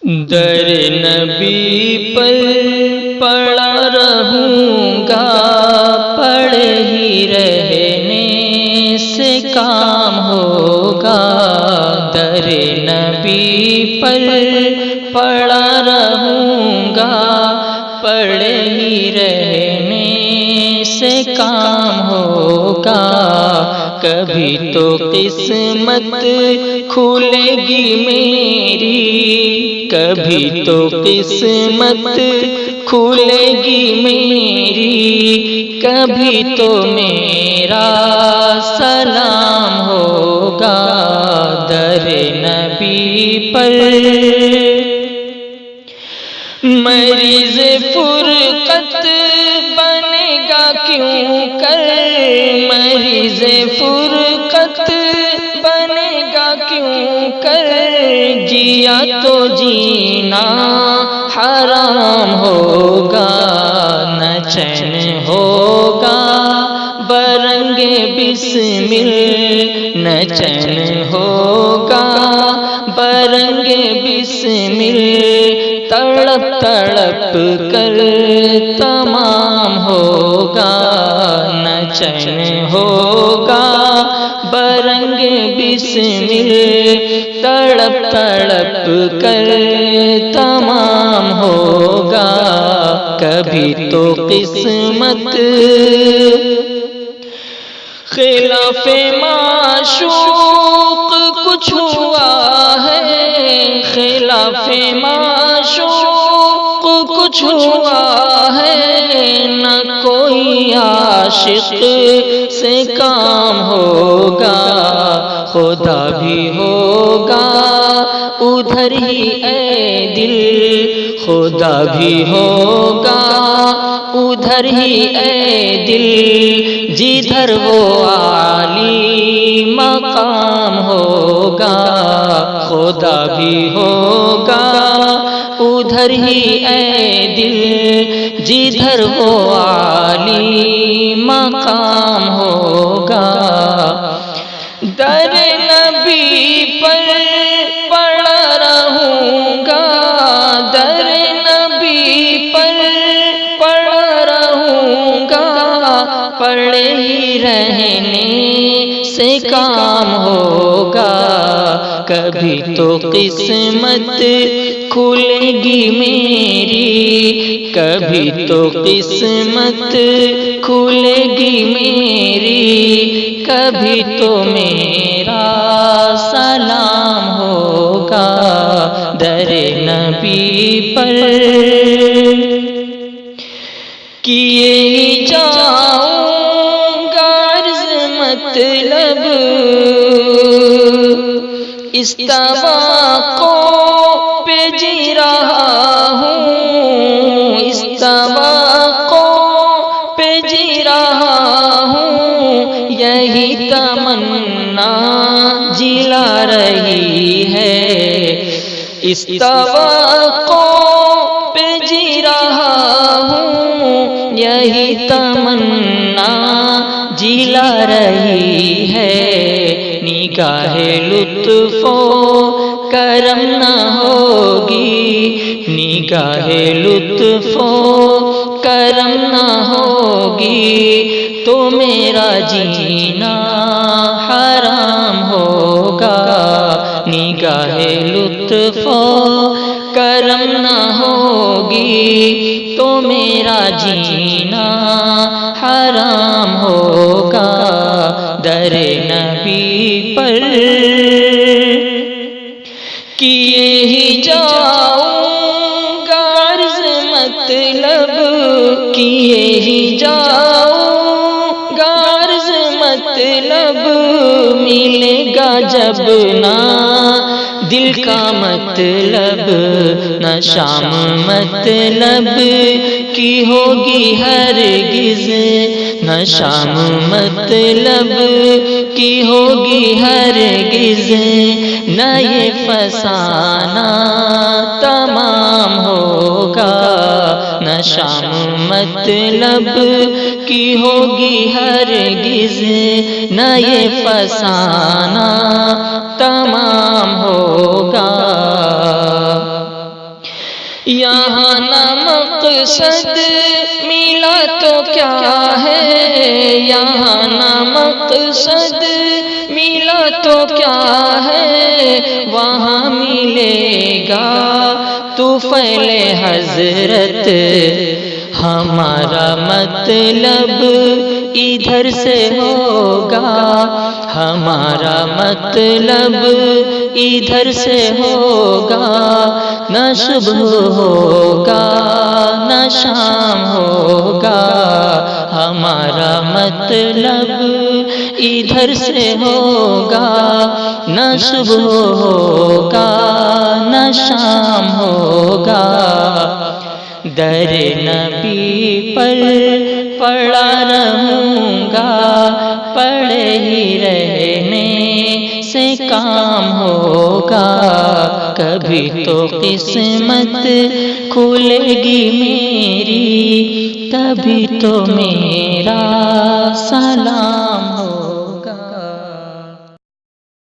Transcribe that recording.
در نبی پر پڑا رہوں گا، پڑے ہی رہنے سے کام ہوگا۔ در نبی پر پڑا رہوں گا، پڑے ہی رہنے سے کام ہوگا۔ کبھی تو قسمت کھلے گی میری، کبھی تو قسمت کھلے گی میری، کبھی تو میرا سلام ہوگا۔ در نبی پر مریض فرقت بنے گا کیوں کر، مریض فرقت بنے گا کیوں کر، جیا تو جینا حرام ہوگا۔ نہ چین ہوگا برنگ بسمل، نہ چین ہوگا برنگ بسمل، تڑپ تڑپ کر تمام ہوگا۔ نہ چین ہوگا برنگ بسمل، تڑپ تڑپ کر تمام ہوگا۔ کبھی تو قسمت خلاف معشوق کچھ ہوا ہے، خلاف معشوق کچھ ہوا ہے، نہ کوئی عاشق سے کام ہوگا۔ خدا بھی ہوگا ادھر ہی اے دل، خدا بھی ہوگا ادھر ہی اے دل، جدھر وہ عالی مقام ہوگا۔ خدا بھی ہوگا ادھر ہی اے دل، جدھر وہ عالی مقام ہوگا۔ در نبی پر پڑا رہوں گا، در نبی پر پڑا رہوں گا، پڑے ہی رہنے سے کام ہوگا۔ کبھی تو قسمت کھلے گی میری، کبھی تو قسمت کھلے گی میری، کبھی تو میرا سلام ہوگا۔ در نبی پر کیے ہی جاؤں گا عرض مطلب، اس توقع پہ جی رہا ہوں، اس توقع پہ جی رہا ہوں، یہی تمنا جلا رہی ہے، اس توقع پہ جی رہا ہوں، یہی تمنا جلا رہی ہے۔ نگاہ لطف و کرم نہ ہوگی، نگاہ لطف و کرم نہ ہوگی، تو میرا جینا حرام ہوگا۔ نگاہ لطف و کرم نہ ہوگی، تو میرا جینا حرام ہوگا۔ در نبی پر کیے ہی جاؤں گا عرض مطلب، کیے ہی جاؤں گا عرض مطلب، ملے گا جب نا دل کا مطلب، نہ شام مطلب کی ہوگی ہرگز، نہ شام مطلب کی ہوگی ہرگز، نہ یہ فسانہ تمام ہوگا۔ نہ شام مطلب کی ہوگی ہرگز، نہ یہ فسانہ تمام ہوگا۔ مقصد ملا تو کیا ہے، یہاں نہ مقصد ملا تو کیا ہے، وہاں ملے گا طفیل حضرت، ہمارا مطلب ادھر سے ہوگا، ہمارا مطلب ادھر سے ہوگا، نہ صبح ہوگا نہ شام ہوگا، ہمارا مطلب ادھر سے ہوگا، نہ صبح ہوگا نہ شام ہوگا، در نبی پر پڑا رہوں گا، پڑے ہی رہنے سے کام ہوگا، کبھی تو قسمت کھلے گی میری، کبھی تو میرا سلام